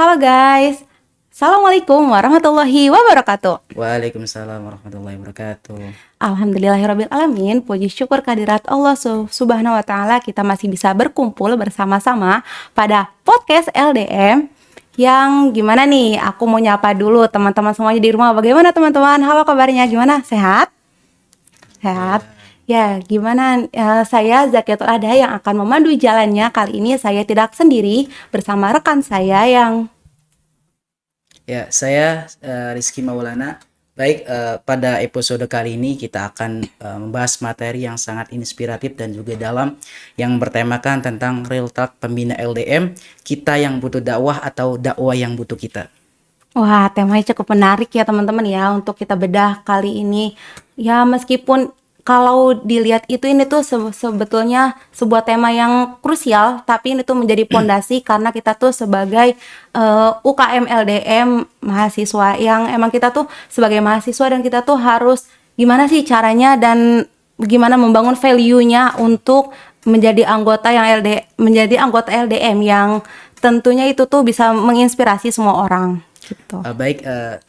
Halo guys, Assalamualaikum warahmatullahi wabarakatuh. Waalaikumsalam warahmatullahi wabarakatuh. Alhamdulillahirrabbilalamin, puji syukur kehadirat Allah subhanahu wa ta'ala, kita masih bisa berkumpul bersama-sama pada podcast LDM. Yang gimana nih, aku mau nyapa dulu teman-teman semuanya di rumah. Bagaimana teman-teman, halo kabarnya, gimana, sehat? Sehat. Ya, gimana? Saya Zakiatul Adha yang akan memandu jalannya. Kali ini saya tidak sendiri, bersama rekan saya yang Ya, saya Rizky Maulana. Baik, pada episode kali ini kita akan membahas materi yang sangat inspiratif dan juga dalam, yang bertemakan tentang Real Talk Pembina LDM, kita yang butuh dakwah atau dakwah yang butuh kita. Wah, temanya cukup menarik ya teman-teman ya untuk kita bedah kali ini. Ya, meskipun kalau dilihat itu ini tuh sebetulnya sebuah tema yang krusial, tapi ini tuh menjadi pondasi karena kita tuh sebagai UKM LDM mahasiswa yang emang kita tuh sebagai mahasiswa dan kita tuh harus gimana sih caranya dan gimana membangun value-nya untuk menjadi anggota LDM yang tentunya itu tuh bisa menginspirasi semua orang gitu. Baik,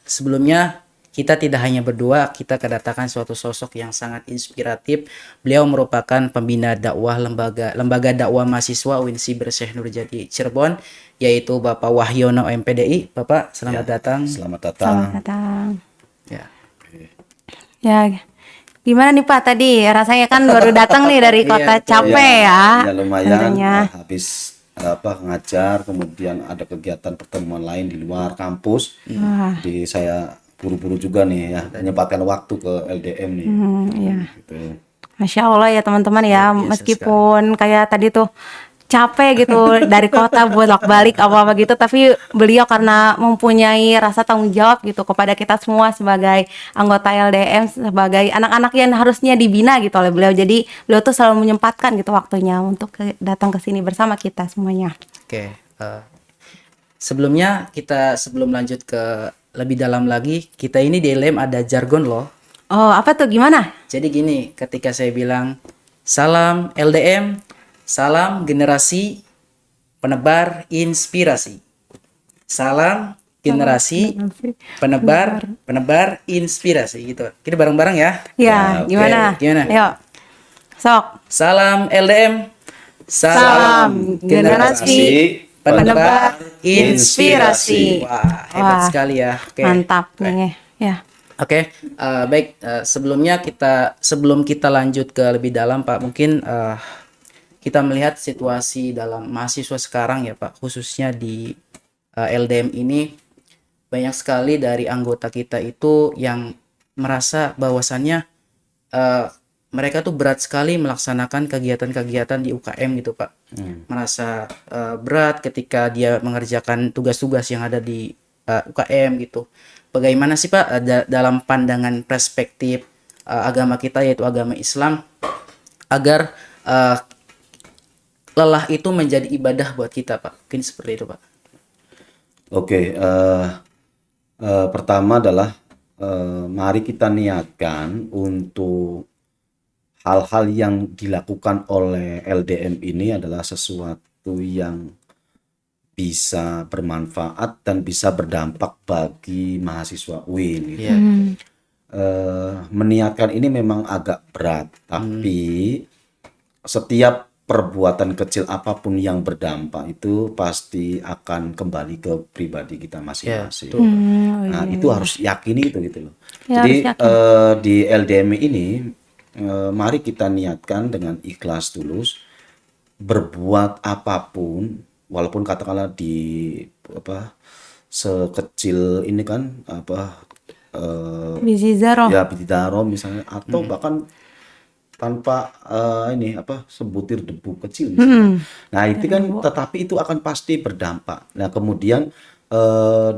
sebelumnya kita tidak hanya berdua, kita kedatangan suatu sosok yang sangat inspiratif. Beliau merupakan pembina dakwah lembaga dakwah mahasiswa UINSI Bersyekh Nurjati Cirebon, yaitu Bapak Wahyono MPDI. Bapak, selamat datang. Selamat datang. Selamat datang. Ya. Ya, gimana nih Pak tadi? Rasanya kan baru datang nih dari kota capek ya. Ya lumayan. Tentunya. Habis ngajar, kemudian ada kegiatan pertemuan lain di luar kampus. Jadi saya buru-buru juga nih ya, menyempatkan waktu ke LDM nih. Iya. Gitu. Masya Allah ya teman-teman ya, meskipun kayak tadi tuh capek gitu dari kota bolak-balik apa-apa gitu, tapi beliau karena mempunyai rasa tanggung jawab gitu kepada kita semua sebagai anggota LDM, sebagai anak-anak yang harusnya dibina gitu oleh beliau. Jadi beliau tuh selalu menyempatkan gitu waktunya untuk datang ke sini bersama kita semuanya. Oke, sebelumnya sebelum lanjut ke lebih dalam lagi, kita ini di LDM ada jargon loh. Oh, apa tuh, gimana? Jadi gini, ketika saya bilang salam LDM, salam generasi penebar inspirasi. Salam generasi penebar inspirasi gitu. Kita bareng-bareng ya. Ya, oke. gimana? Gimana? Ayo, sok. Salam LDM, salam generasi penebar inspirasi. inspirasi. Wah, hebat Wah, sekali ya. Oke. mantap nih ya. Oke, baik. Sebelum kita lanjut ke lebih dalam, Pak, mungkin kita melihat situasi dalam mahasiswa sekarang ya, Pak, khususnya di LDM ini, banyak sekali dari anggota kita itu yang merasa bahwasannya mereka tuh berat sekali melaksanakan kegiatan-kegiatan di UKM gitu, Pak. Merasa berat ketika dia mengerjakan tugas-tugas yang ada di UKM gitu. Bagaimana sih Pak dalam pandangan perspektif agama kita, yaitu agama Islam, agar lelah itu menjadi ibadah buat kita, Pak? Mungkin seperti itu, Pak. Oke, pertama adalah mari kita niatkan untuk hal-hal yang dilakukan oleh LDM ini adalah sesuatu yang bisa bermanfaat dan bisa berdampak bagi mahasiswa UIN gitu. Iya. Meniatkan ini memang agak berat, tapi setiap perbuatan kecil apapun yang berdampak itu pasti akan kembali ke pribadi kita masing-masing. Nah, itu harus yakini itu gitu loh. Ya, Jadi harus yakin. di LDM ini mari kita niatkan dengan ikhlas tulus berbuat apapun, walaupun katakanlah di sekecil ini kan Bizizaro. ya bididaro misalnya, atau bahkan tanpa sebutir debu kecil misalnya. Nah itu kan, tetapi itu akan pasti berdampak. Nah kemudian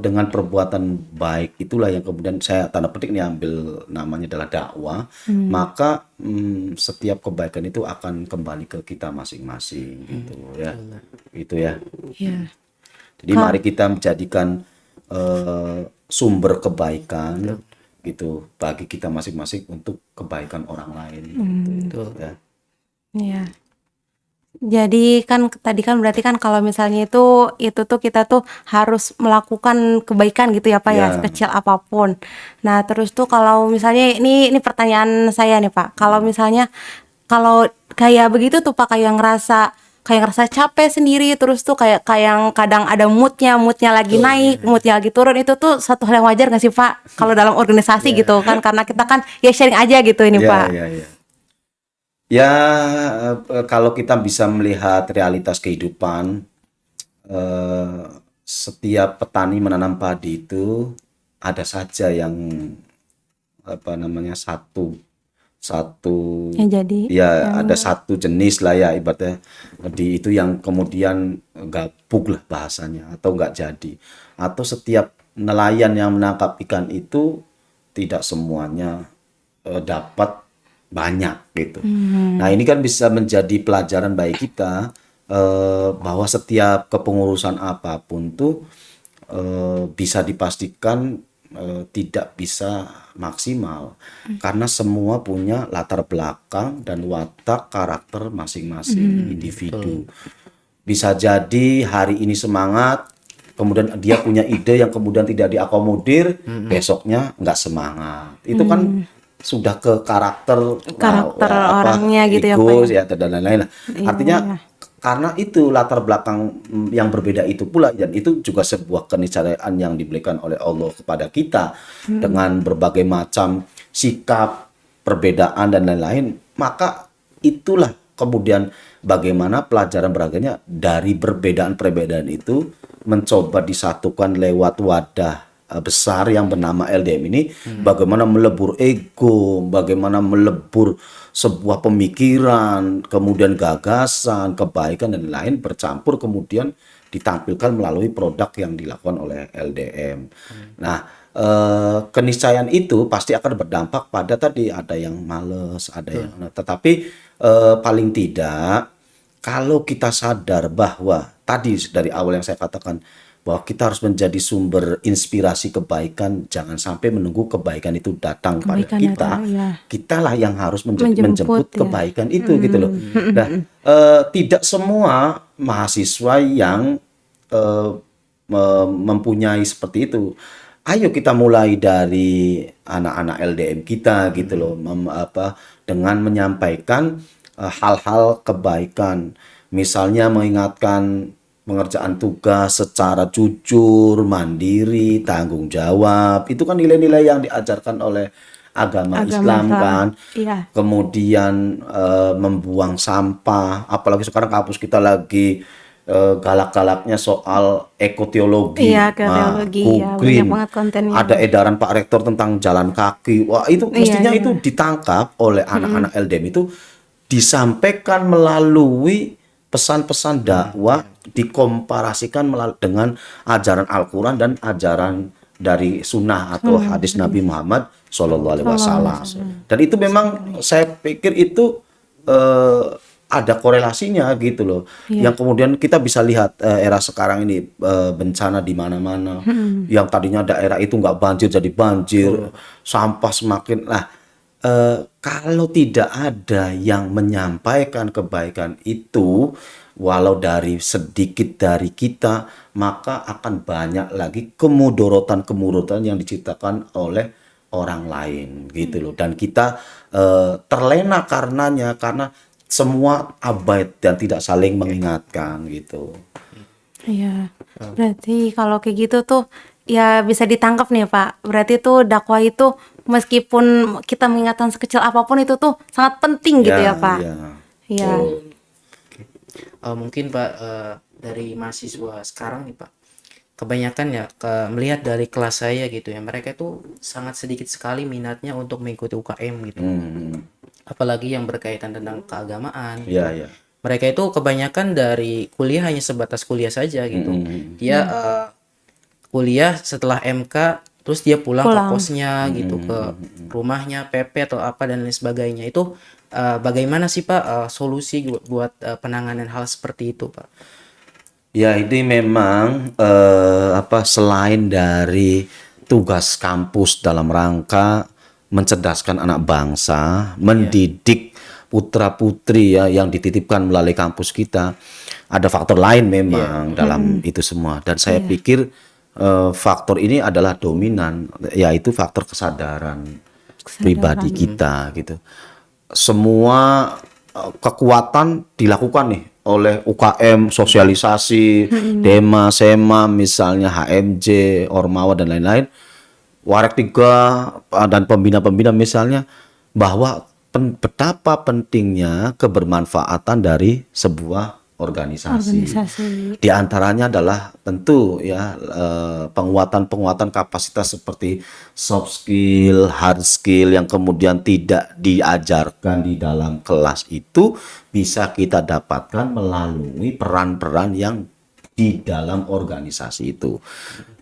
dengan perbuatan baik itulah yang kemudian saya tanda petik nih ambil namanya adalah dakwah. Maka setiap kebaikan itu akan kembali ke kita masing-masing gitu ya. Itu ya. Iya. Jadi mari kita menjadikan sumber kebaikan gitu bagi kita masing-masing untuk kebaikan orang lain gitu. Ya. Iya. Jadi kan tadi kan berarti kan kalau misalnya itu tuh kita tuh harus melakukan kebaikan gitu ya Pak ya, Ya, sekecil apapun. Nah, terus tuh kalau misalnya ini pertanyaan saya nih Pak. Kalau misalnya kalau kayak begitu tuh Pak kayak ngerasa capek sendiri terus tuh kayak kayak yang kadang ada moodnya lagi naik, moodnya lagi turun itu tuh satu hal yang wajar nggak sih Pak? Kalau dalam organisasi gitu kan karena kita kan ya sharing aja gitu ini ya, Pak. ya, ya. Ya, kalau kita bisa melihat realitas kehidupan, eh, setiap petani menanam padi itu ada saja yang apa namanya satu satu Ya jadi ya yang ada satu jenis lah ya ibaratnya di itu yang kemudian gabug lah bahasanya atau nggak jadi atau setiap nelayan yang menangkap ikan itu tidak semuanya dapat banyak gitu. Nah ini kan bisa menjadi pelajaran bagi kita bahwa setiap kepengurusan apapun tuh bisa dipastikan tidak bisa maksimal karena semua punya latar belakang dan watak karakter masing-masing individu. Bisa jadi hari ini semangat, kemudian dia punya ide yang kemudian tidak diakomodir, besoknya nggak semangat. Itu kan sudah ke karakter, karakter apa orangnya gitu ya Pak ego ya. ya dan lain-lain. Nah, artinya karena itu latar belakang yang berbeda itu pula dan itu juga sebuah keniscayaan yang diberikan oleh Allah kepada kita dengan berbagai macam sikap, perbedaan dan lain-lain, maka itulah kemudian bagaimana pelajaran beraganya dari perbedaan-perbedaan itu mencoba disatukan lewat wadah besar yang bernama LDM ini, bagaimana melebur ego, bagaimana melebur sebuah pemikiran, kemudian gagasan, kebaikan dan lain bercampur kemudian ditampilkan melalui produk yang dilakukan oleh LDM. Nah, keniscayaan itu pasti akan berdampak pada tadi ada yang males, ada yang tetapi paling tidak kalau kita sadar bahwa tadi dari awal yang saya katakan bahwa kita harus menjadi sumber inspirasi kebaikan, jangan sampai menunggu kebaikan itu datang pada Kebaikan kita. datang, ya. Kitalah yang harus Menjemput, menjemput ya. kebaikan itu gitu loh. Nah, tidak semua mahasiswa yang eh, mempunyai seperti itu. Ayo kita mulai dari anak-anak LDM kita gitu loh, dengan menyampaikan hal-hal kebaikan, misalnya mengingatkan pengerjaan tugas secara jujur, mandiri, tanggung jawab. Itu kan nilai-nilai yang diajarkan oleh agama Islam kan. Iya. Kemudian membuang sampah, apalagi sekarang kampus kita lagi galak-galaknya soal ekoteologi. Iya, ke Nah, teologi go ya, banyak green. banget kontennya. Ada edaran Pak Rektor tentang jalan kaki. Wah, itu Iya, mestinya iya. itu ditangkap oleh anak-anak LDM itu disampaikan melalui pesan-pesan dakwah, dikomparasikan dengan ajaran Al-Quran dan ajaran dari sunnah atau hadis Nabi Muhammad Shallallahu Alaihi Wasallam. Dan itu memang saya pikir itu ada korelasinya gitu loh. Yang kemudian kita bisa lihat era sekarang ini bencana di mana-mana. Yang tadinya daerah itu nggak banjir jadi banjir, sampah semakin. Nah, kalau tidak ada yang menyampaikan kebaikan itu, walau dari sedikit dari kita, maka akan banyak lagi kemudorotan-kemudorotan yang diciptakan oleh orang lain gitu loh. Dan kita terlena karenanya karena semua abai dan tidak saling mengingatkan gitu. Iya. Berarti kalau kayak gitu tuh ya bisa ditangkap nih Pak. Berarti tuh dakwah itu meskipun kita mengingatkan sekecil apapun itu tuh sangat penting gitu ya Pak. Ya. Iya. Mungkin Pak, dari mahasiswa sekarang nih Pak, kebanyakan ya melihat dari kelas saya gitu ya, mereka itu sangat sedikit sekali minatnya untuk mengikuti UKM gitu. Apalagi yang berkaitan tentang keagamaan gitu. Ya, ya. Mereka itu kebanyakan dari kuliah hanya sebatas kuliah saja gitu. Dia kuliah setelah MK terus dia pulang ke kosnya gitu, ke rumahnya PP atau apa dan lain sebagainya. Itu bagaimana sih Pak solusi buat penanganan hal seperti itu Pak? Ya, ini memang selain dari tugas kampus dalam rangka mencerdaskan anak bangsa, mendidik putra-putri ya yang dititipkan melalui kampus kita. Ada faktor lain memang dalam itu semua, dan saya pikir faktor ini adalah dominan, yaitu faktor kesadaran pribadi kita gitu. Semua kekuatan dilakukan nih oleh UKM, sosialisasi, Dema, Sema, misalnya HMJ, Ormawa dan lain-lain, Warek 3 dan pembina-pembina misalnya, bahwa betapa pentingnya kebermanfaatan dari sebuah organisasi. Di antaranya adalah tentu ya penguatan kapasitas seperti soft skill, hard skill yang kemudian tidak diajarkan di dalam kelas itu bisa kita dapatkan melalui peran-peran yang di dalam organisasi itu.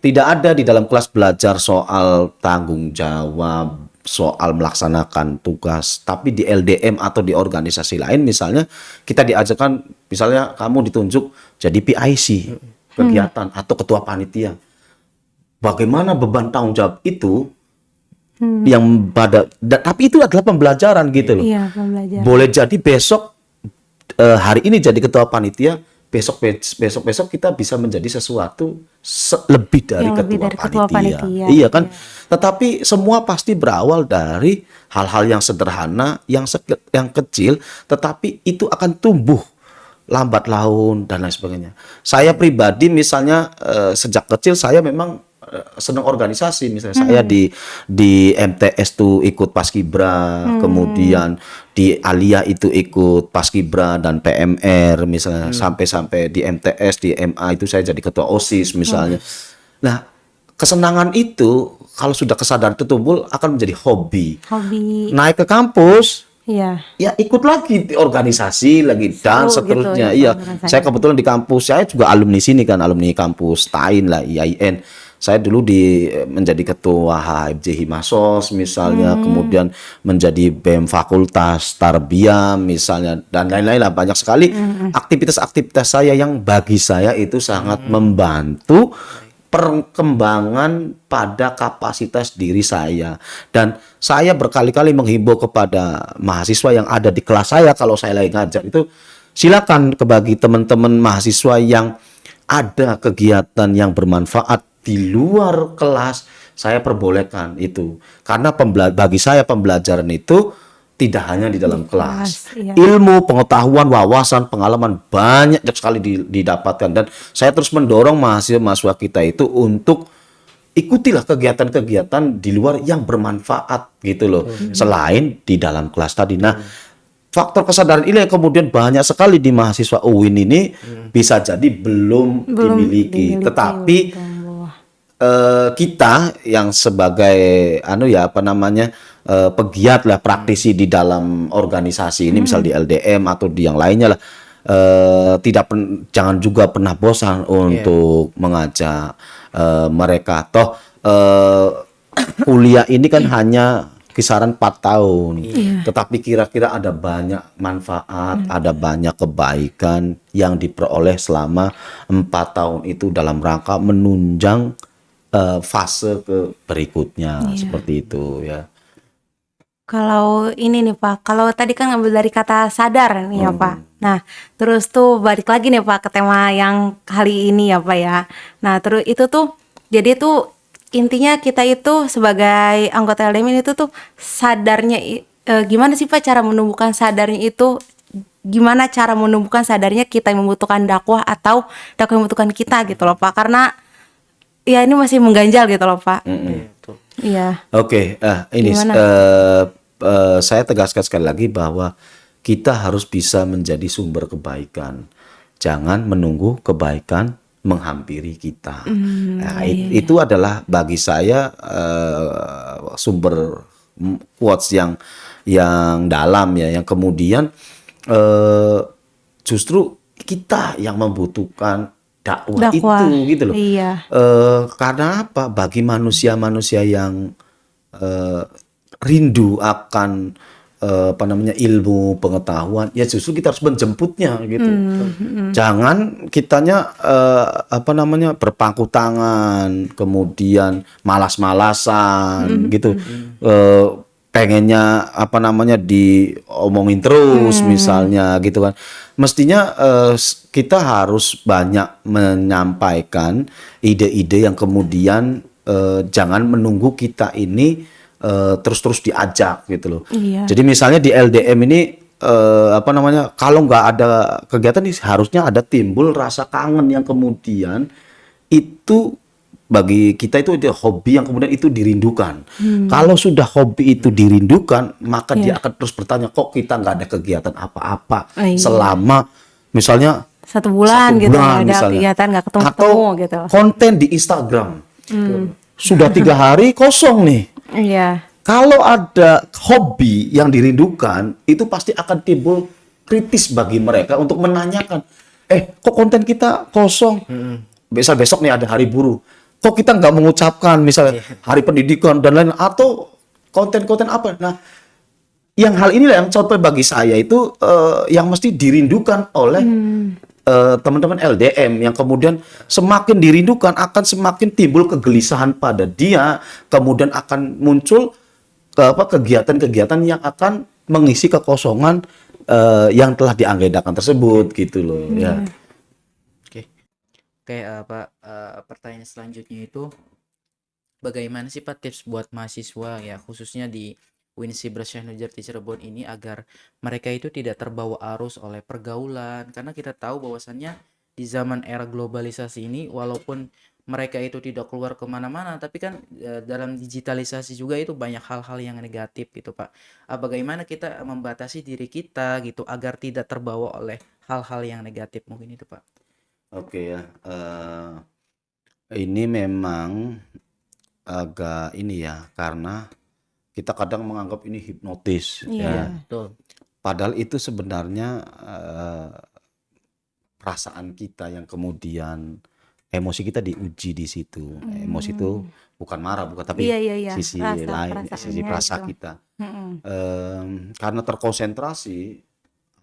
Tidak ada di dalam kelas belajar soal tanggung jawab, soal melaksanakan tugas, tapi di LDM atau di organisasi lain misalnya kita diajarkan, misalnya kamu ditunjuk jadi PIC kegiatan atau ketua panitia. Bagaimana beban tanggung jawab itu yang tapi itu adalah pembelajaran gitu loh. Iya, pembelajaran. Boleh jadi besok hari ini jadi ketua panitia, besok kita bisa menjadi sesuatu lebih dari ketua panitia. Iya kan? Tetapi semua pasti berawal dari hal-hal yang sederhana, yang kecil, tetapi itu akan tumbuh lambat laun dan lain sebagainya. Saya pribadi misalnya sejak kecil saya memang senang organisasi, misalnya saya di MTS tuh ikut Paskibra, kemudian di Alia itu ikut Paskibra dan PMR misalnya, sampai di MTS, di MA itu saya jadi ketua OSIS misalnya. Nah, kesenangan itu kalau sudah kesadaran itu tumbuh akan menjadi hobi. Naik ke kampus, ya ikut lagi di organisasi lagi dan seterusnya. Gitu, saya kebetulan di kampus, saya juga alumni sini kan, alumni kampus TAIN lah, IAIN. Saya dulu menjadi ketua HFJ Himasos misalnya, kemudian menjadi BEM Fakultas Tarbiyah misalnya, dan lain-lain lah, banyak sekali aktivitas-aktivitas saya yang bagi saya itu sangat membantu perkembangan pada kapasitas diri saya. Dan saya berkali-kali menghimbau kepada mahasiswa yang ada di kelas saya, kalau saya lagi ngajar itu silakan bagi teman-teman mahasiswa yang ada kegiatan yang bermanfaat di luar kelas, saya perbolehkan itu. Karena bagi saya pembelajaran itu tidak hanya di dalam kelas. Ilmu, pengetahuan, wawasan, pengalaman banyak sekali didapatkan. Dan saya terus mendorong mahasiswa kita itu untuk ikutilah kegiatan-kegiatan di luar yang bermanfaat gitu loh. Selain di dalam kelas tadi. Nah, faktor kesadaran ini yang kemudian banyak sekali di mahasiswa UIN ini bisa jadi belum dimiliki. Tetapi kita yang sebagai pegiat lah, praktisi di dalam organisasi ini, misal di LDM atau di yang lainnya lah, jangan juga pernah bosan untuk mengajak mereka. Toh kuliah ini kan hanya kisaran 4 tahun, tetapi kira-kira ada banyak manfaat, ada banyak kebaikan yang diperoleh selama 4 tahun itu dalam rangka menunjang fase berikutnya, seperti itu ya. Kalau ini nih Pak, kalau tadi kan ngambil dari kata sadar nih ya Pak. Nah, terus tuh balik lagi nih Pak ke tema yang kali ini ya Pak ya. Nah, terus itu tuh jadi tuh intinya kita itu sebagai anggota LDM itu tuh sadarnya gimana sih Pak cara menumbuhkan sadarnya itu? Gimana cara menumbuhkan sadarnya kita yang membutuhkan dakwah atau dakwah yang membutuhkan kita gitu loh Pak? Karena ya ini masih mengganjal gitu loh Pak. Iya. Oke, ini saya tegaskan sekali lagi bahwa kita harus bisa menjadi sumber kebaikan. Jangan menunggu kebaikan menghampiri kita. Itu adalah bagi saya sumber quotes yang dalam ya, yang kemudian justru kita yang membutuhkan dakwah itu gitu loh. Karena apa? Bagi manusia-manusia yang rindu akan ilmu, pengetahuan, ya justru kita harus menjemputnya gitu. Jangan kitanya berpangku tangan, kemudian malas-malasan gitu. pengennya apa namanya diomongin terus misalnya gitu kan. Mestinya kita harus banyak menyampaikan ide-ide yang kemudian jangan menunggu kita ini terus-terus diajak gitu loh. Iya. Jadi misalnya di LDM ini apa namanya, kalau nggak ada kegiatan ini harusnya ada timbul rasa kangen yang kemudian itu bagi kita itu hobi yang kemudian itu dirindukan. Kalau sudah hobi itu dirindukan, maka dia akan terus bertanya, kok kita nggak ada kegiatan apa-apa Iya. selama misalnya 1 bulan gitu nggak ada misalnya. kegiatan, nggak Atau ketemu gitu. konten di Instagram sudah 3 hari kosong nih. Iya. Kalau ada hobi yang dirindukan, itu pasti akan timbul kritis bagi mereka untuk menanyakan, kok konten kita kosong? Besok nih ada hari buruh. Kok kita nggak mengucapkan misalnya hari pendidikan dan lain, atau konten-konten apa? Nah, yang hal inilah yang contoh bagi saya itu yang mesti dirindukan oleh teman-teman LDM, yang kemudian semakin dirindukan akan semakin timbul kegelisahan pada dia, kemudian akan muncul kegiatan-kegiatan yang akan mengisi kekosongan yang telah diagendakan tersebut gitu loh ya. Oke, Pak, pertanyaan selanjutnya itu bagaimana sih Pak tips buat mahasiswa ya khususnya di UIN Syekh Nurjati Cirebon ini agar mereka itu tidak terbawa arus oleh pergaulan, karena kita tahu bahwasannya di zaman era globalisasi ini walaupun mereka itu tidak keluar kemana-mana tapi kan dalam digitalisasi juga itu banyak hal-hal yang negatif gitu Pak. Bagaimana kita membatasi diri kita gitu agar tidak terbawa oleh hal-hal yang negatif mungkin itu Pak. Oke ya, ini memang agak ini ya, karena kita kadang menganggap ini hipnotis ya. Iya. Betul. Padahal itu sebenarnya perasaan kita yang kemudian emosi kita diuji di situ. Emosi itu bukan marah, bukan, tapi Iya. sisi Rasa lain, sisi perasaannya perasa itu. kita. Karena terkonsentrasi,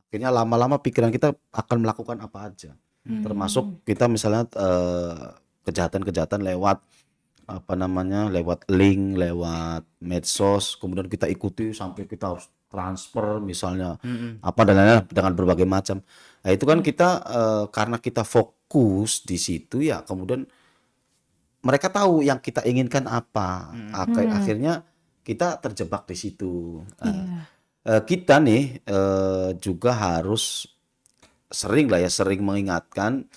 akhirnya lama-lama pikiran kita akan melakukan apa aja. Termasuk kita misalnya kejahatan-kejahatan lewat apa namanya, lewat link, lewat medsos, kemudian kita ikuti sampai kita harus transfer misalnya apa dan lain-lain dengan berbagai macam. Nah itu kan kita karena kita fokus di situ ya, kemudian mereka tahu yang kita inginkan apa. Akhirnya kita terjebak di situ. Kita nih juga harus sering mengingatkan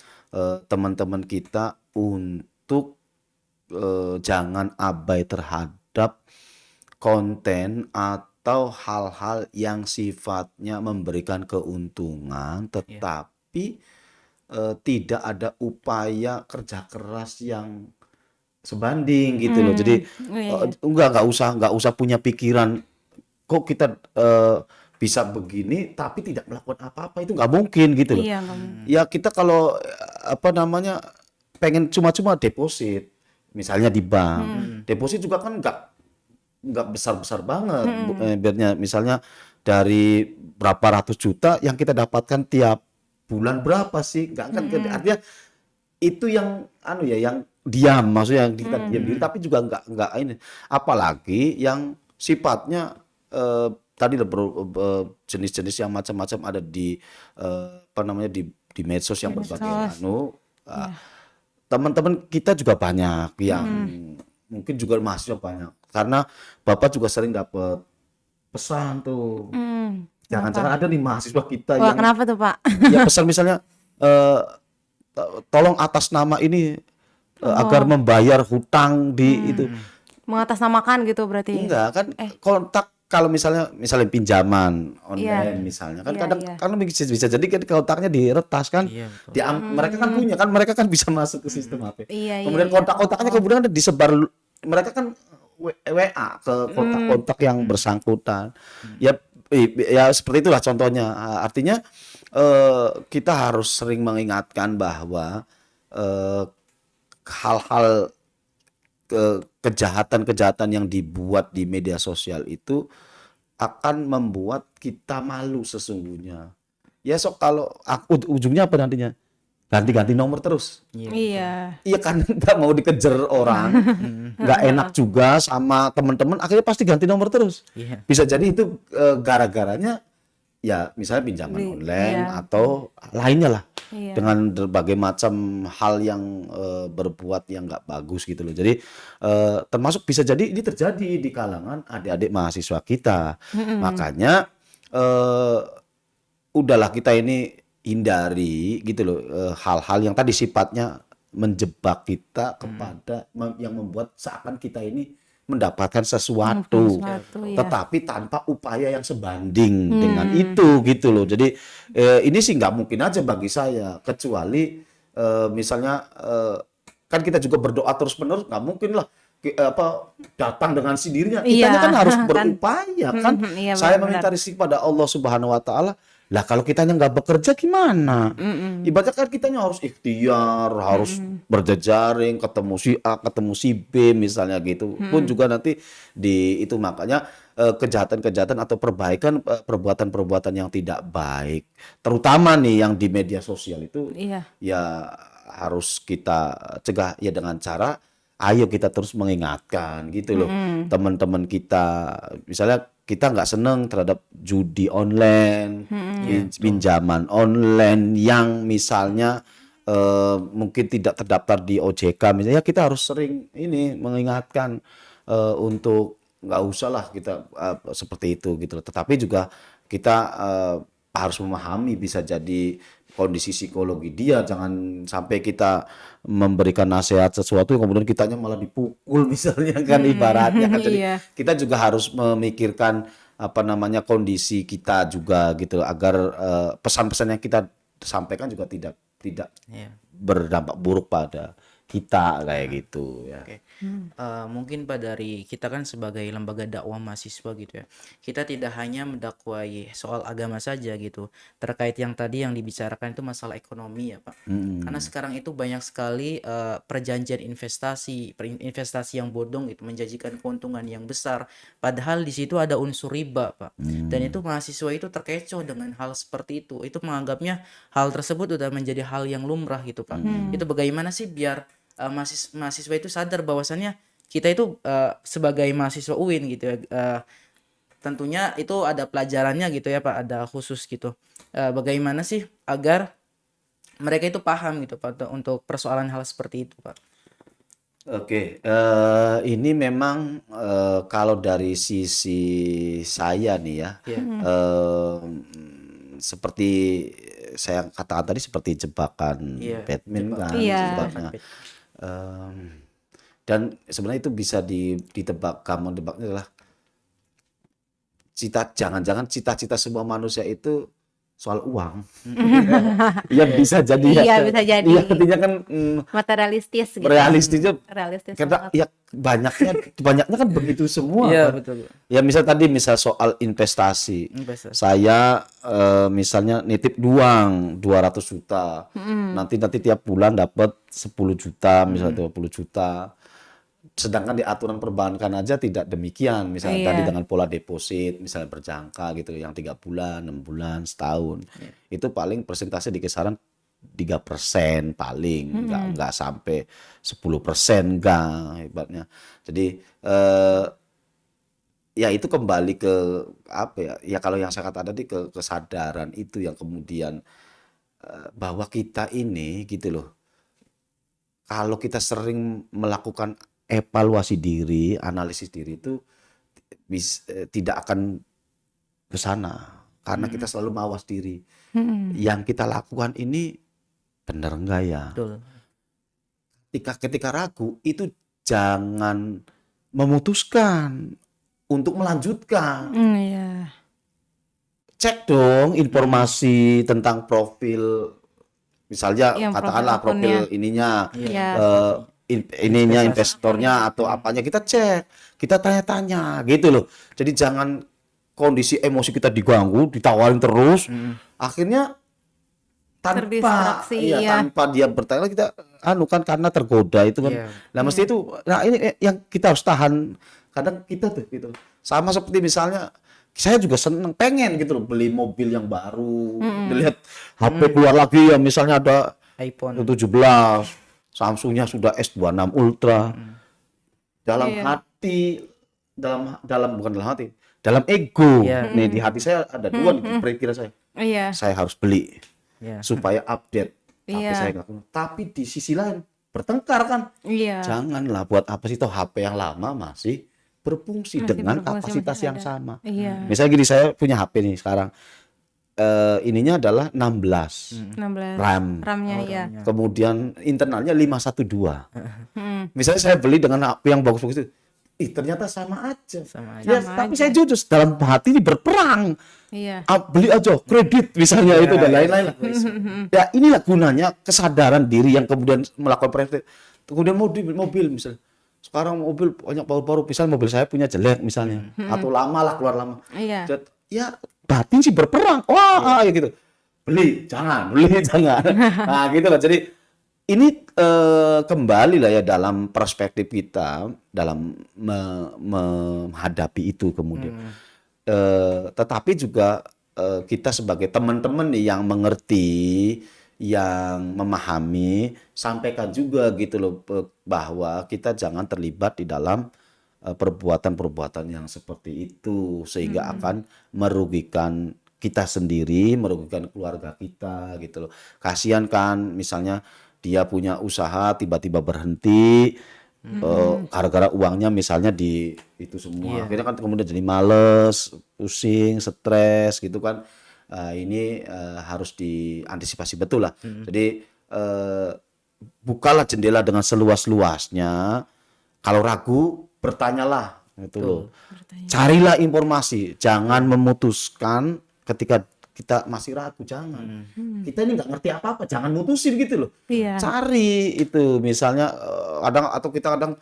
teman-teman kita untuk jangan abai terhadap konten atau hal-hal yang sifatnya memberikan keuntungan, tetapi tidak ada upaya kerja keras yang sebanding gitu loh. Jadi nggak usah punya pikiran kok kita bisa begini tapi tidak melakukan apa-apa, itu nggak mungkin gitu loh. Iya, nggak mungkin. Ya kita kalau apa namanya pengen cuma-cuma deposit misalnya di bank, deposit juga kan nggak besar-besar banget, biarnya misalnya dari berapa ratus juta yang kita dapatkan tiap bulan berapa sih, nggak kan artinya itu yang yang diam, maksudnya yang kita diam diri tapi juga nggak ini, apalagi yang sifatnya tadi jenis-jenis yang macam-macam ada di apa namanya di medsos yang berbagai teman-teman kita juga banyak yang mungkin juga mahasiswa banyak, karena Bapak juga sering dapat pesan tuh. Jangan-jangan ada nih mahasiswa kita Wah, yang kenapa tuh Pak? ya pesan misalnya tolong atas nama ini agar membayar hutang di itu. Mengatasnamakan gitu berarti. Enggak kan kontak, kalau misalnya pinjaman online misalnya kan kadang kan bisa jadi kan kontaknya diretas kan. Mereka kan punya kan, mereka kan bisa masuk ke sistem HP. Kemudian kontak-kontaknya kemudian disebar, mereka kan WA ke kontak-kontak yang bersangkutan. Ya seperti itulah contohnya. Artinya kita harus sering mengingatkan bahwa hal-hal kejahatan-kejahatan yang dibuat di media sosial itu akan membuat kita malu sesungguhnya. Ya kalau ujungnya apa nantinya? ganti-ganti nomor terus. Iya. Iya kan nggak mau dikejar orang, nggak enak juga sama teman-teman, akhirnya pasti ganti nomor terus. Iya. Bisa jadi itu gara-garanya ya misalnya pinjaman online iya. atau lainnya lah, Iya. dengan berbagai macam hal yang berbuat yang nggak bagus gitu loh. Jadi termasuk bisa jadi ini terjadi di kalangan adik-adik mahasiswa kita. Makanya udahlah kita ini hindari gitu loh hal-hal yang tadi sifatnya menjebak kita kepada yang membuat seakan kita ini mendapatkan sesuatu, Sesuatu, ya. tetapi tanpa upaya yang sebanding dengan itu gitu loh. Jadi ini sih nggak mungkin aja bagi saya, kecuali misalnya kan kita juga berdoa terus-menerus, nggak mungkin lah datang dengan sendirinya. Kitanya Iya, kan harus kan. berupaya kan. Iya, Saya benar-benar. meminta rezeki pada Allah Subhanahu wa taala. Lah kalau kitanya nggak bekerja gimana? Ibaratnya kan kitanya harus ikhtiar, harus berjejaring, ketemu si A, ketemu si B misalnya gitu. Pun juga nanti di itu makanya kejahatan-kejahatan atau perbuatan-perbuatan yang tidak baik, terutama nih yang di media sosial itu Iya. ya harus kita cegah ya dengan cara ayo kita terus mengingatkan gitu loh teman-teman kita, misalnya kita nggak seneng terhadap judi online, pinjaman online yang misalnya mungkin tidak terdaftar di OJK misalnya, ya kita harus sering ini mengingatkan untuk nggak usah lah kita seperti itu gitu loh. Tetapi juga kita harus memahami bisa jadi kondisi psikologi dia, jangan sampai kita memberikan nasihat sesuatu yang kemudian kitanya malah dipukul misalnya kan ibaratnya kan. Jadi Iya. kita juga harus memikirkan apa namanya kondisi kita juga gitu agar pesan-pesan yang kita sampaikan juga tidak Iya. berdampak buruk pada kita kayak gitu ya. Oke. Mungkin Pak, dari kita kan sebagai lembaga dakwah mahasiswa gitu ya, kita tidak hanya mendakwai soal agama saja gitu. Terkait yang tadi yang dibicarakan itu masalah ekonomi ya Pak. Karena sekarang itu banyak sekali perjanjian investasi yang bodong itu menjanjikan keuntungan yang besar. Padahal di situ ada unsur riba Pak. Dan itu mahasiswa itu terkecoh dengan hal seperti itu. Itu menganggapnya hal tersebut udah menjadi hal yang lumrah gitu Pak. Itu bagaimana sih biar mahasiswa itu sadar bahwasannya kita itu sebagai mahasiswa UIN gitu ya, tentunya itu ada pelajarannya gitu ya Pak, ada khusus gitu. Bagaimana sih agar mereka itu paham gitu Pak untuk persoalan hal seperti itu Pak? Oke, ini memang kalau dari sisi saya nih ya, Iya. seperti saya katakan tadi seperti jebakan Iya, Batman kan Iya. sifatnya. Dan sebenarnya itu bisa ditebak, kamu tebaknya adalah jangan-jangan cita-cita semua manusia itu soal uang. Ya bisa jadi ya. Iya, bisa jadi. Iya, artinya kan Materialistis gitu. realistisnya Realistis karena banget. ya banyaknya kan begitu semua Iya, kan. betul. Ya misal soal investasi. Investasi. Saya misalnya nitip uang 200 juta. Nanti tiap bulan dapat 10 juta, misalnya 20 juta. Sedangkan di aturan perbankan aja tidak demikian. Misalnya Iya. tadi dengan pola deposit, misalnya berjangka gitu yang 3 bulan, 6 bulan, setahun. Itu paling persentase di kisaran 3% paling, nggak sampai 10%, enggak hebatnya. Jadi ya itu kembali ke apa ya? Ya kalau yang saya katakan tadi ke kesadaran itu yang kemudian bahwa kita ini gitu loh. Kalau kita sering melakukan evaluasi diri, analisis diri itu tidak akan ke sana karena kita selalu mawas diri. Yang kita lakukan ini benar enggak ya? Betul. Ketika ragu itu jangan memutuskan untuk melanjutkan. Iya. Cek dong informasi tentang profil, misalnya Yang katakanlah profil profil ininya, Iya. ininya investornya atau apanya, kita cek, kita tanya-tanya gitu loh. Jadi jangan kondisi emosi kita diganggu, ditawarin terus, akhirnya Terdistraksi, iya. tanpa dia bertanya kita kan karena tergoda itu kan. Iya. Nah mesti itu, nah ini yang kita harus tahan. Kadang kita tuh gitu. Sama seperti misalnya saya juga seneng pengen gitu loh beli mobil yang baru, dilihat HP keluar lagi ya misalnya ada iPhone. 17, Samsungnya sudah S26 Ultra. Dalam Iya. hati, bukan dalam hati, dalam ego. Iya. Nih di hati saya ada dua nih pikiran saya. Iya. Saya harus beli Ya. supaya update. Tapi Iya. saya nggak punya. Tapi di sisi lain bertengkar kan. Iya. Janganlah, buat apa sih, toh HP yang lama masih berfungsi Masih dengan berfungsi, kapasitas masih yang ada. sama. Iya. Misalnya gini, saya punya HP nih sekarang. Ininya adalah 16 16 RAM. RAM-nya ya. Kemudian internalnya 512. Hmm. Misalnya saya beli dengan HP yang bagus-bagus itu, ternyata sama aja. Sama Ya, Sama tapi aja. saya jujur dalam hati ini berperang. Iya. Beli aja kredit misalnya itu dan lain-lain. Ya inilah gunanya kesadaran diri yang kemudian melakukan preventif. Kemudian mobil misalnya. Sekarang mobil banyak paru-paru, misalnya mobil saya punya jelek misalnya, atau lama lah, keluar lama. Iya. Ya batin sih berperang. Wah, ya gitu. Beli jangan. Nah, gitu lah. Jadi ini kembali lah ya dalam perspektif kita dalam menghadapi itu kemudian. Tetapi juga kita sebagai teman-teman nih yang mengerti, yang memahami, sampaikan juga gitu loh bahwa kita jangan terlibat di dalam perbuatan-perbuatan yang seperti itu sehingga akan merugikan kita sendiri, merugikan keluarga kita gitu loh. Kasihan kan misalnya dia punya usaha tiba-tiba berhenti gara-gara uangnya misalnya di itu semua. Akhirnya kan kemudian jadi males, pusing, stres gitu kan. Ini harus diantisipasi betul lah. Jadi bukalah jendela dengan seluas-luasnya. Kalau ragu, bertanyalah gitu loh. Carilah informasi, jangan memutuskan ketika kita masih ragu, jangan. Kita ini nggak ngerti apa-apa, jangan mutusin gitu loh. Iya. Cari itu misalnya kita kadang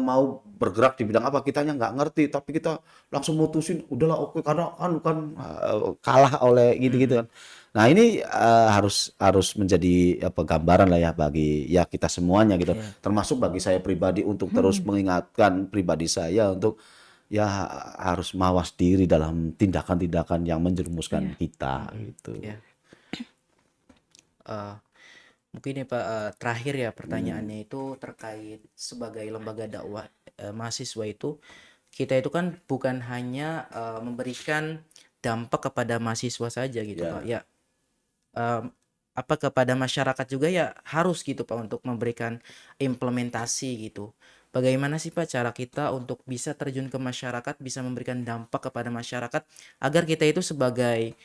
mau bergerak di bidang apa, kitanya nggak ngerti tapi kita langsung mutusin udahlah oke karena kan kalah oleh gitu-gitu kan. Nah ini harus menjadi gambaran lah ya bagi ya kita semuanya gitu, termasuk bagi saya pribadi untuk terus mengingatkan pribadi saya untuk ya harus mawas diri dalam tindakan-tindakan yang menjerumuskan kita gitu. Ya. Mungkin ya Pak, terakhir ya pertanyaannya itu terkait sebagai lembaga dakwah mahasiswa itu, kita itu kan bukan hanya memberikan dampak kepada mahasiswa saja gitu Pak ya, apa kepada masyarakat juga ya harus gitu Pak untuk memberikan implementasi gitu. Bagaimana sih Pak cara kita untuk bisa terjun ke masyarakat, bisa memberikan dampak kepada masyarakat agar kita itu sebagai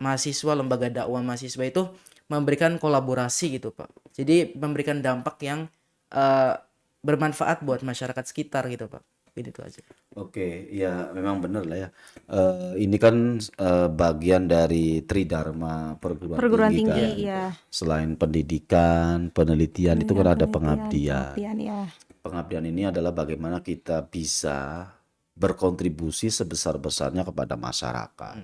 mahasiswa, lembaga dakwah mahasiswa itu memberikan kolaborasi gitu Pak. Jadi memberikan dampak yang bermanfaat buat masyarakat sekitar gitu Pak. Itu aja. Oke, ya memang benar lah ya. Ini kan bagian dari Tridharma perguruan tinggi kan. ya. Selain pendidikan, penelitian itu kan ada pengabdian. Ya. Pengabdian ini adalah bagaimana kita bisa berkontribusi sebesar-besarnya kepada masyarakat.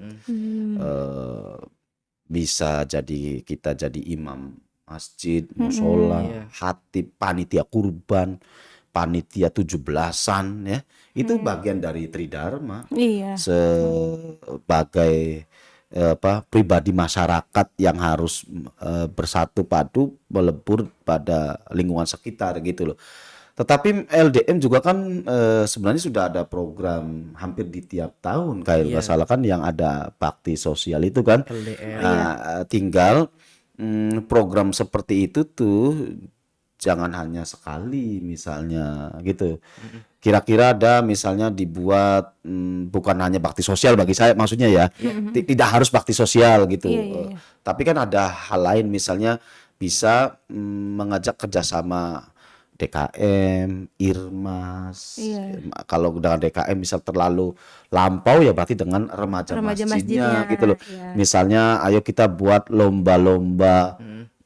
Bisa jadi kita jadi imam masjid, musola, khatib, panitia kurban, panitia 17-an ya. Itu bagian dari Tridharma. Iya. Sebagai pribadi masyarakat yang harus bersatu padu melebur pada lingkungan sekitar gitu loh. Tetapi LDM juga kan sebenarnya sudah ada program hampir di tiap tahun kayak nggak salah kan yang ada bakti sosial itu kan. LDM. Nah, tinggal program seperti itu tuh jangan hanya sekali misalnya gitu. Kira-kira ada misalnya dibuat bukan hanya bakti sosial bagi saya maksudnya ya. Tidak harus bakti sosial gitu. Iya. Tapi kan ada hal lain misalnya bisa mengajak kerjasama DKM, Irmas. Kalau dengan DKM misal terlalu lampau ya berarti dengan remaja masjidnya gitu loh. Iya. Misalnya ayo kita buat lomba-lomba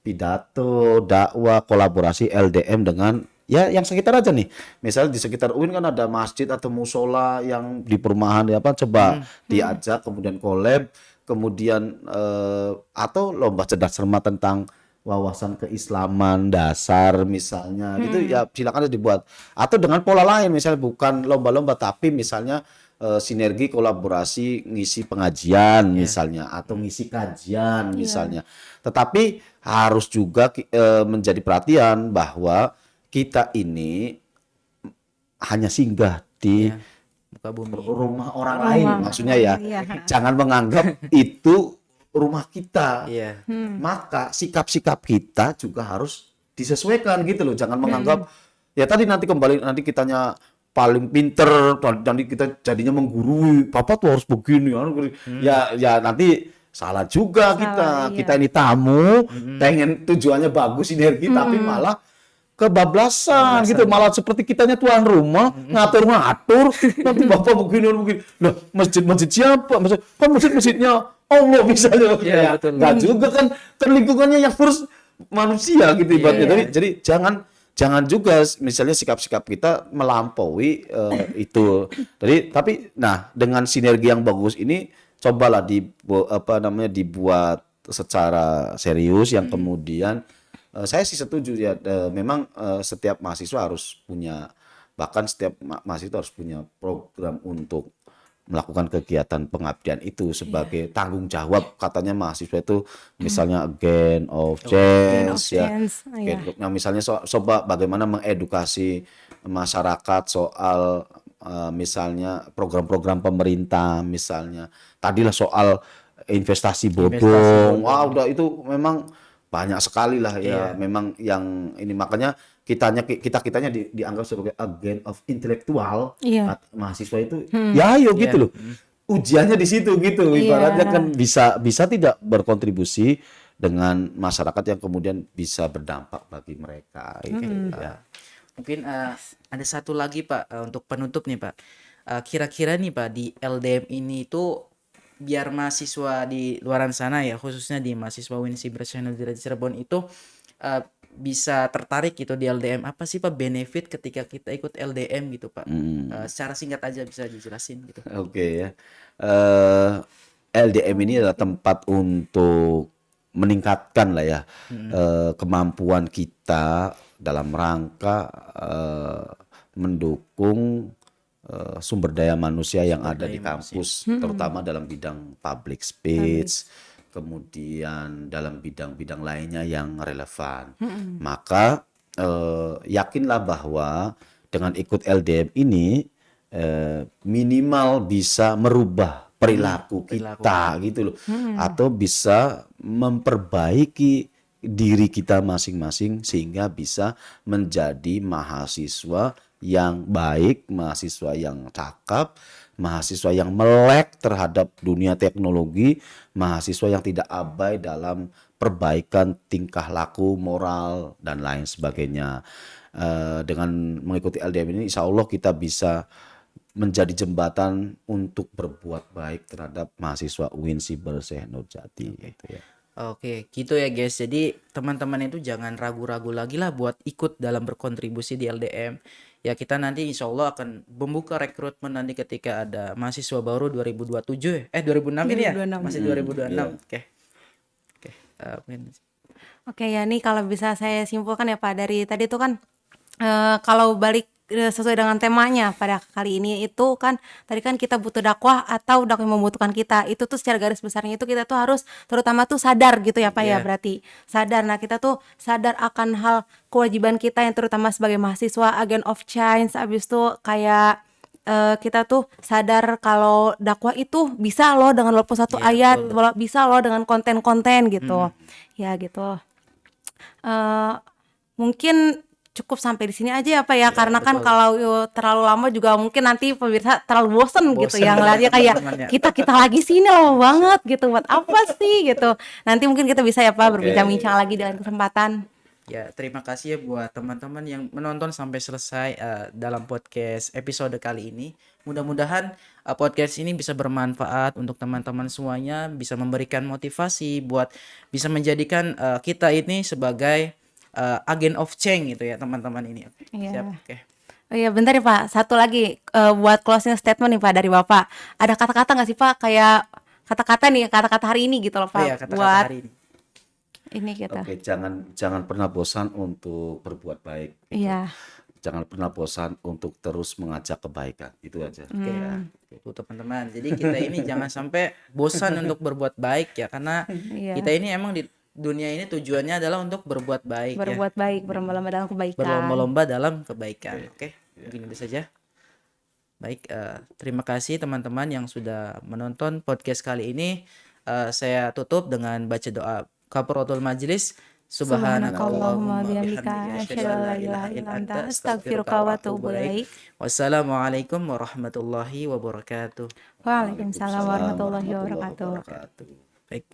pidato, dakwah, kolaborasi LDM dengan ya yang sekitar aja nih. Misalnya di sekitar UIN kan ada masjid atau musola yang di perumahan ya apa coba diajak kemudian collab, kemudian atau lomba cerdas cermat tentang wawasan keislaman dasar misalnya gitu ya silakan dibuat, atau dengan pola lain misalnya bukan lomba-lomba tapi misalnya sinergi kolaborasi ngisi pengajian misalnya atau ngisi kajian misalnya. Tetapi harus juga menjadi perhatian bahwa kita ini hanya singgah di Muka bumi. rumah orang lain maksudnya ya. Iya. Jangan menganggap itu rumah kita. Iya. Maka sikap-sikap kita juga harus disesuaikan gitu loh. Jangan menganggap ya tadi nanti kembali nanti kitanya paling pinter nanti kita jadinya menggurui. Papa tuh harus begini. Ya nanti salah juga kita. iya. Kita ini tamu, pengen tujuannya bagus sinergi tapi malah kebablasan gitu, malah seperti kitanya tuan rumah ngatur-ngatur nanti bapak begini. Loh, masjid siapa? Masjidnya Allah misalnya. Iya, betul. Nggak juga kan lingkungannya yang harus manusia gitu ibaratnya. Jadi jangan juga misalnya sikap-sikap kita melampaui itu. Tapi nah dengan sinergi yang bagus ini cobalah dibuat secara serius yang kemudian saya sih setuju ya, memang setiap mahasiswa harus punya, bahkan setiap mahasiswa harus punya program untuk melakukan kegiatan pengabdian itu sebagai tanggung jawab. Katanya mahasiswa itu misalnya agent of change ya. Nah, misalnya coba bagaimana mengedukasi masyarakat soal misalnya program-program pemerintah misalnya. Tadilah soal investasi bodong. Wah, udah itu memang banyak sekali lah ya, memang yang ini makanya kitanya dianggap sebagai agen of intelektual. Mahasiswa itu ya ayo gitu loh. Ujiannya di situ gitu. Ibaratnya kan bisa tidak berkontribusi dengan masyarakat yang kemudian bisa berdampak bagi mereka gitu ya. Mungkin ada satu lagi Pak untuk penutup nih Pak. Kira-kira nih Pak di LDM ini tuh biar mahasiswa di luaran sana ya, khususnya di mahasiswa UIN Cybertechnology Cirebon itu bisa tertarik gitu di LDM. Apa sih Pak benefit ketika kita ikut LDM gitu Pak? Secara singkat aja bisa dijelasin gitu. Oke ya. LDM ini adalah tempat untuk meningkatkan lah ya kemampuan kita dalam rangka mendukung sumber daya manusia yang ada di kampus, terutama dalam bidang public speech, kemudian dalam bidang-bidang lainnya yang relevan. Maka yakinlah bahwa dengan ikut LDM ini minimal bisa merubah perilaku kita gitu loh, atau bisa memperbaiki diri kita masing-masing sehingga bisa menjadi mahasiswa yang baik, mahasiswa yang cakap, mahasiswa yang melek terhadap dunia teknologi, mahasiswa yang tidak abai dalam perbaikan tingkah laku, moral dan lain sebagainya. Dengan mengikuti LDM ini insya Allah kita bisa menjadi jembatan untuk berbuat baik terhadap mahasiswa UIN Cybertechnology gitu ya. Oke, gitu ya guys. Jadi teman-teman itu jangan ragu-ragu lagi lah buat ikut dalam berkontribusi di LDM. Ya kita nanti insya Allah akan membuka rekrutmen nanti ketika ada mahasiswa baru 2027 2006 ini ya? 2026. Masih 2026. Oke. Oke ya, nih kalau bisa saya simpulkan ya Pak, dari tadi tuh kan kalau balik sesuai dengan temanya pada kali ini itu kan tadi kan kita butuh dakwah atau dakwah yang membutuhkan kita, itu tuh secara garis besarnya itu kita tuh harus terutama tuh sadar gitu ya Pak ya, berarti sadar. Nah kita tuh sadar akan hal kewajiban kita yang terutama sebagai mahasiswa agent of change, abis itu kayak kita tuh sadar kalau dakwah itu bisa loh dengan walaupun satu ayat, bisa loh dengan konten-konten gitu ya gitu. Mungkin cukup sampai di sini aja ya Pak ya, karena kan kalau terlalu lama juga mungkin nanti pemirsa terlalu bosen gitu ya ngeliatnya kayak kita lagi sini lama banget gitu, buat apa sih gitu. Nanti mungkin kita bisa ya Pak berbincang-bincang lagi di lain kesempatan. Ya, terima kasih ya buat teman-teman yang menonton sampai selesai dalam podcast episode kali ini. Mudah-mudahan podcast ini bisa bermanfaat untuk teman-teman semuanya, bisa memberikan motivasi buat bisa menjadikan kita ini sebagai agent of change gitu ya teman-teman ini. Siap. Oke. Oh iya bentar ya Pak, satu lagi buat closing statement nih Pak dari Bapak. Ada kata-kata nggak sih Pak, kayak kata-kata hari ini gitu loh Pak, Kata-kata buat hari ini. ini kita. Oke, jangan pernah bosan untuk berbuat baik. Iya. jangan pernah bosan untuk terus mengajak kebaikan. Itu aja. Oke ya, itu teman-teman. Jadi kita ini jangan sampai bosan untuk berbuat baik ya, karena Iya. kita ini emang di dunia ini tujuannya adalah untuk berbuat baik ya, Berbuat baik, berlomba-lomba dalam kebaikan. berlomba-lomba dalam kebaikan. Oke, mungkin itu saja. Baik, terima kasih teman-teman yang sudah menonton podcast kali ini. Saya tutup dengan baca doa kafaratul majlis. Subhanakallahumma Subhanakallahumma bihamdika bihamdika asyhadu an la ilaha illa anta astaghfiruka wa atubu ilaik. Wassalamualaikum warahmatullahi wabarakatuh. Waalaikumsalam warahmatullahi wabarakatuh. Wabarakatuh. Baik.